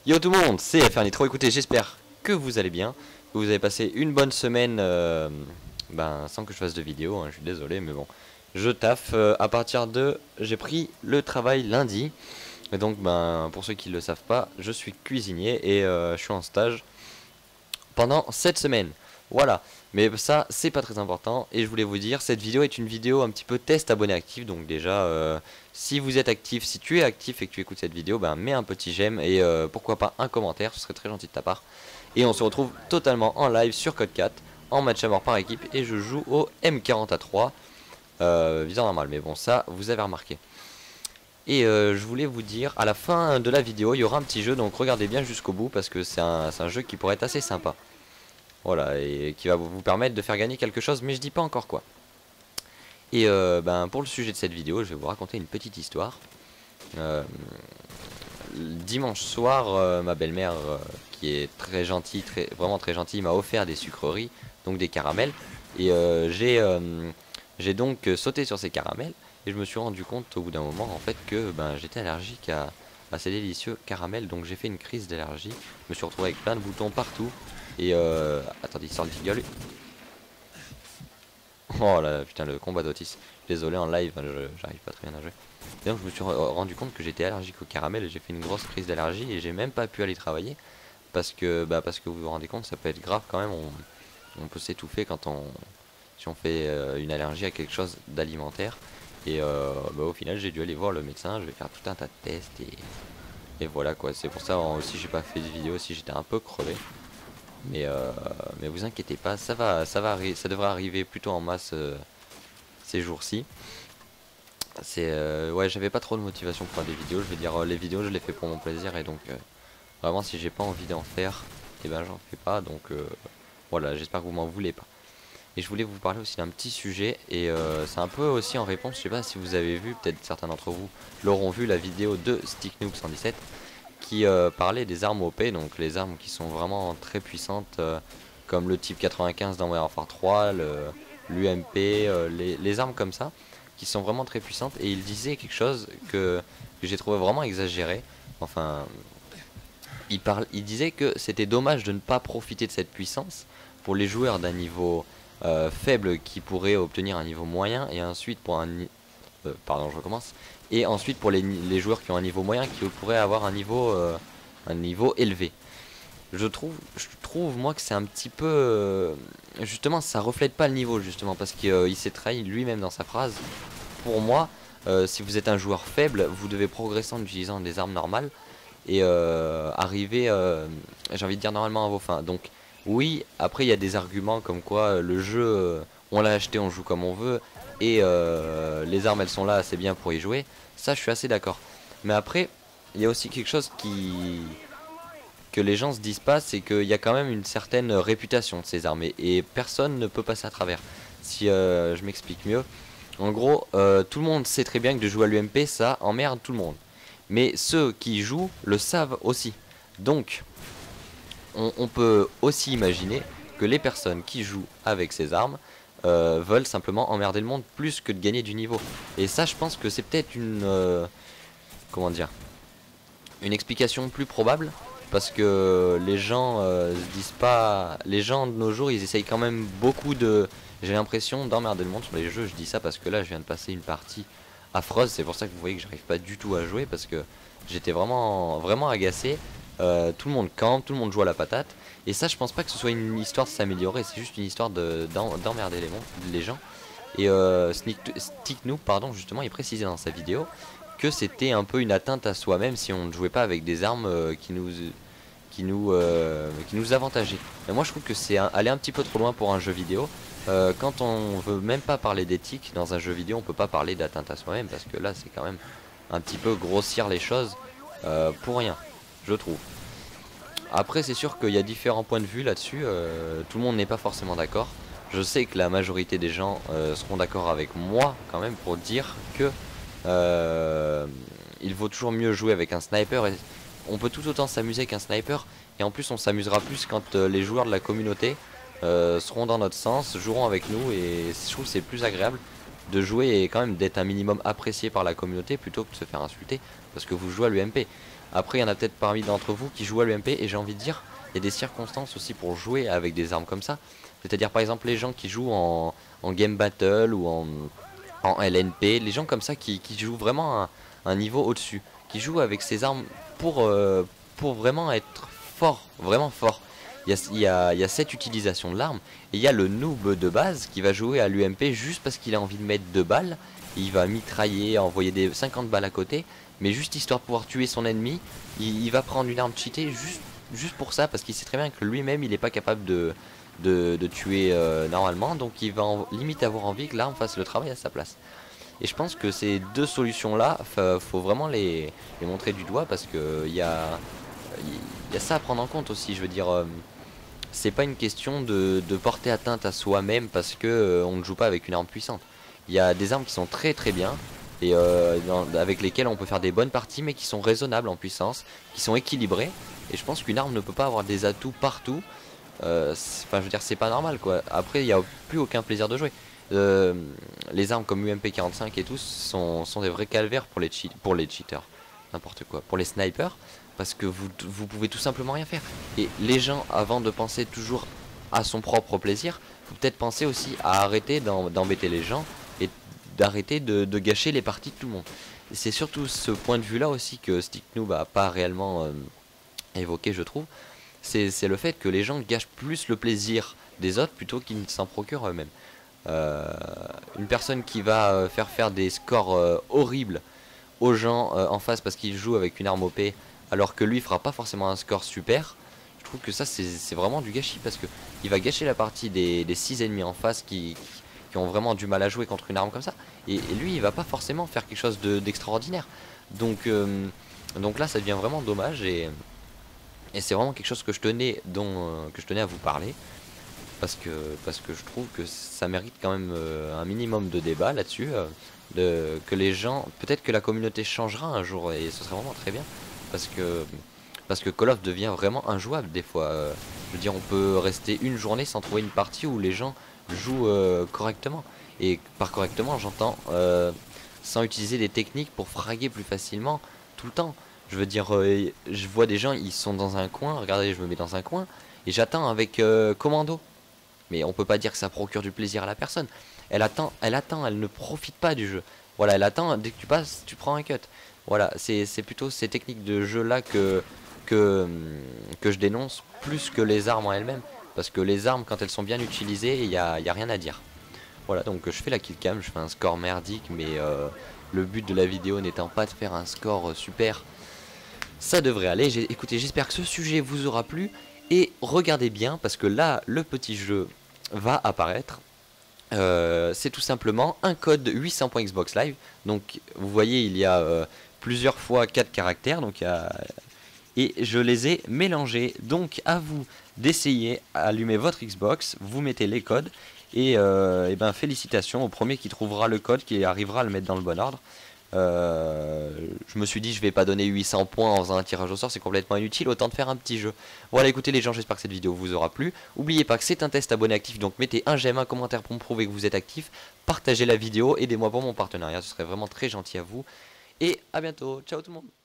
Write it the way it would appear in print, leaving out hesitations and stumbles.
Yo tout le monde, c'est FR Nitro. Écoutez, j'espère que vous allez bien, que vous avez passé une bonne semaine sans que je fasse de vidéo, hein, je suis désolé mais bon. Je taffe à partir de... J'ai pris le travail lundi. Et donc pour ceux qui ne le savent pas, je suis cuisinier et je suis en stage pendant 7 semaines. Voilà, mais ça c'est pas très important. Et je voulais vous dire, cette vidéo est une vidéo un petit peu test abonné actif. Donc déjà, si vous êtes actif, si tu es actif et que tu écoutes cette vidéo, mets un petit j'aime et pourquoi pas un commentaire, ce serait très gentil de ta part. Et on se retrouve totalement en live sur Code 4, en match à mort par équipe. Et je joue au M40A3, viseur normal, mais bon ça vous avez remarqué. Et je voulais vous dire, à la fin de la vidéo, il y aura un petit jeu, donc regardez bien jusqu'au bout parce que c'est un jeu qui pourrait être assez sympa. Voilà, et qui va vous permettre de faire gagner quelque chose, mais je dis pas encore quoi. Et pour le sujet de cette vidéo, je vais vous raconter une petite histoire. Dimanche soir, ma belle-mère, qui est très gentille, vraiment très gentille, m'a offert des sucreries, donc des caramels. Et j'ai donc sauté sur ces caramels. Et je me suis rendu compte au bout d'un moment en fait que j'étais allergique à ces délicieux caramels. Donc j'ai fait une crise d'allergie. Je me suis retrouvé avec plein de boutons partout. Et attendez, il sort le jingle. Oh là putain, le combat d'Otis. Désolé, en live, j'arrive pas très bien à jouer. Et donc je me suis rendu compte que j'étais allergique au caramel. Et j'ai fait une grosse crise d'allergie. Et j'ai même pas pu aller travailler. Parce que vous vous rendez compte, ça peut être grave quand même. On peut s'étouffer si on fait une allergie à quelque chose d'alimentaire. Et au final j'ai dû aller voir le médecin, je vais faire tout un tas de tests et voilà quoi. C'est pour ça aussi j'ai pas fait de vidéo, si j'étais un peu crevé. Mais vous inquiétez pas, ça devrait arriver plutôt en masse ces jours-ci. Ouais, j'avais pas trop de motivation pour faire des vidéos, je vais dire les vidéos je les fais pour mon plaisir et donc vraiment si j'ai pas envie d'en faire, et j'en fais pas, donc voilà, j'espère que vous m'en voulez pas. Et je voulais vous parler aussi d'un petit sujet et c'est un peu aussi en réponse, je sais pas si vous avez vu, peut-être certains d'entre vous l'auront vu, la vidéo de Sticknoob 117 qui parlait des armes OP, donc les armes qui sont vraiment très puissantes comme le type 95 dans Modern Warfare 3, l'UMP, les armes comme ça qui sont vraiment très puissantes. Et il disait quelque chose que j'ai trouvé vraiment exagéré, enfin il disait que c'était dommage de ne pas profiter de cette puissance pour les joueurs d'un niveau faible qui pourraient obtenir un niveau moyen, et ensuite pour pardon, je recommence, et ensuite pour les joueurs qui ont un niveau moyen qui pourraient avoir un niveau élevé. Je trouve moi que c'est un petit peu justement ça reflète pas le niveau, justement parce qu'il s'est trahi lui-même dans sa phrase. Pour moi, si vous êtes un joueur faible, vous devez progresser en utilisant des armes normales et arriver j'ai envie de dire normalement à vos fins. Donc oui, après il y a des arguments comme quoi le jeu, on l'a acheté, on joue comme on veut, et les armes elles sont là, c'est bien pour y jouer. Ça je suis assez d'accord. Mais après, il y a aussi quelque chose que les gens se disent pas, c'est qu'il y a quand même une certaine réputation de ces armes, et personne ne peut passer à travers. Si je m'explique mieux, en gros, tout le monde sait très bien que de jouer à l'UMP, ça emmerde tout le monde. Mais ceux qui y jouent le savent aussi. Donc on peut aussi imaginer que les personnes qui jouent avec ces armes veulent simplement emmerder le monde plus que de gagner du niveau. Et ça je pense que c'est peut-être comment dire, une explication plus probable, parce que les gens se disent pas, les gens de nos jours ils essayent quand même beaucoup j'ai l'impression d'emmerder le monde sur les jeux. Je dis ça parce que là je viens de passer une partie affreuse, c'est pour ça que vous voyez que j'arrive pas du tout à jouer, parce que j'étais vraiment agacé. Tout le monde campe, tout le monde joue à la patate, et ça je pense pas que ce soit une histoire de s'améliorer, c'est juste une histoire d'emmerder les gens. Et Sticknoob, pardon, justement il précisait dans sa vidéo que c'était un peu une atteinte à soi-même si on ne jouait pas avec des armes qui nous avantageaient. Et moi je trouve que c'est aller un petit peu trop loin pour un jeu vidéo. Quand on veut même pas parler d'éthique dans un jeu vidéo, on peut pas parler d'atteinte à soi-même, parce que là c'est quand même un petit peu grossir les choses pour rien, je trouve. Après c'est sûr qu'il y a différents points de vue là-dessus, tout le monde n'est pas forcément d'accord. Je sais que la majorité des gens seront d'accord avec moi quand même pour dire que il vaut toujours mieux jouer avec un sniper, et on peut tout autant s'amuser qu'un sniper, et en plus on s'amusera plus quand les joueurs de la communauté seront dans notre sens, joueront avec nous, et je trouve que c'est plus agréable. de jouer et quand même d'être un minimum apprécié par la communauté plutôt que de se faire insulter parce que vous jouez à l'UMP. Après il y en a peut-être parmi d'entre vous qui jouent à l'UMP et j'ai envie de dire, il y a des circonstances aussi pour jouer avec des armes comme ça. C'est-à-dire par exemple les gens qui jouent en game battle ou en LNP, les gens comme ça qui jouent vraiment un niveau au-dessus, qui jouent avec ces armes pour vraiment être fort, vraiment fort. Il y a cette utilisation de l'arme, et il y a le noob de base qui va jouer à l'UMP juste parce qu'il a envie de mettre 2 balles, il va mitrailler, envoyer des 50 balles à côté, mais juste histoire de pouvoir tuer son ennemi, il va prendre une arme cheatée juste pour ça, parce qu'il sait très bien que lui-même il n'est pas capable de tuer normalement, donc il va limite avoir envie que l'arme fasse le travail à sa place. Et je pense que ces deux solutions là, faut vraiment les montrer du doigt parce que il y a ça à prendre en compte aussi. Je veux dire, c'est pas une question de porter atteinte à soi-même parce que on ne joue pas avec une arme puissante. Il y a des armes qui sont très très bien et avec lesquelles on peut faire des bonnes parties mais qui sont raisonnables en puissance, qui sont équilibrées. Et je pense qu'une arme ne peut pas avoir des atouts partout. Enfin, je veux dire, c'est pas normal quoi. Après, il n'y a plus aucun plaisir de jouer. Les armes comme UMP45 et tout sont des vrais calvaires pour les cheaters, n'importe quoi, pour les snipers, parce que vous pouvez tout simplement rien faire. Et les gens, avant de penser toujours à son propre plaisir, faut peut-être penser aussi à arrêter d'embêter les gens et d'arrêter de gâcher les parties de tout le monde. C'est surtout ce point de vue là aussi que StickNoob a pas réellement évoqué, je trouve. C'est le fait que les gens gâchent plus le plaisir des autres plutôt qu'ils ne s'en procurent eux-mêmes. Une personne qui va faire des scores horribles aux gens en face parce qu'il joue avec une arme OP alors que lui fera pas forcément un score super, je trouve que ça c'est vraiment du gâchis parce que il va gâcher la partie des 6 ennemis en face qui ont vraiment du mal à jouer contre une arme comme ça, et lui il va pas forcément faire quelque chose d'extraordinaire. Donc là ça devient vraiment dommage, et c'est vraiment quelque chose que je tenais à vous parler. Parce que je trouve que ça mérite quand même un minimum de débat là-dessus, que les gens, peut-être que la communauté changera un jour et ce serait vraiment très bien, parce que Call of devient vraiment injouable des fois. Je veux dire, on peut rester une journée sans trouver une partie où les gens jouent correctement, et par correctement j'entends sans utiliser des techniques pour fraguer plus facilement tout le temps. Je veux dire, je vois des gens, ils sont dans un coin, regardez, je me mets dans un coin et j'attends avec commando. Mais on peut pas dire que ça procure du plaisir à la personne. Elle attend, elle ne profite pas du jeu. Voilà, elle attend, dès que tu passes, tu prends un cut. Voilà, c'est plutôt ces techniques de jeu là que je dénonce, plus que les armes en elles-mêmes. Parce que les armes, quand elles sont bien utilisées, il y a rien à dire. Voilà, donc je fais la killcam, je fais un score merdique, mais le but de la vidéo n'étant pas de faire un score super, ça devrait aller. Écoutez, j'espère que ce sujet vous aura plu. Et regardez bien, parce que là, le petit jeu va apparaître. C'est tout simplement un code 800.xbox live. Donc, vous voyez, il y a plusieurs fois 4 caractères. Donc, et je les ai mélangés. Donc, à vous d'essayer, allumer votre Xbox, vous mettez les codes. Et ben, félicitations au premier qui trouvera le code, qui arrivera à le mettre dans le bon ordre. Je me suis dit je vais pas donner 800 points en faisant un tirage au sort, c'est complètement inutile, autant de faire un petit jeu. Voilà, écoutez les gens, j'espère que cette vidéo vous aura plu. N'oubliez pas que c'est un test abonné actif, donc mettez un j'aime, un commentaire pour me prouver que vous êtes actif. Partagez la vidéo, aidez-moi pour mon partenariat, ce serait vraiment très gentil à vous. Et à bientôt, ciao tout le monde.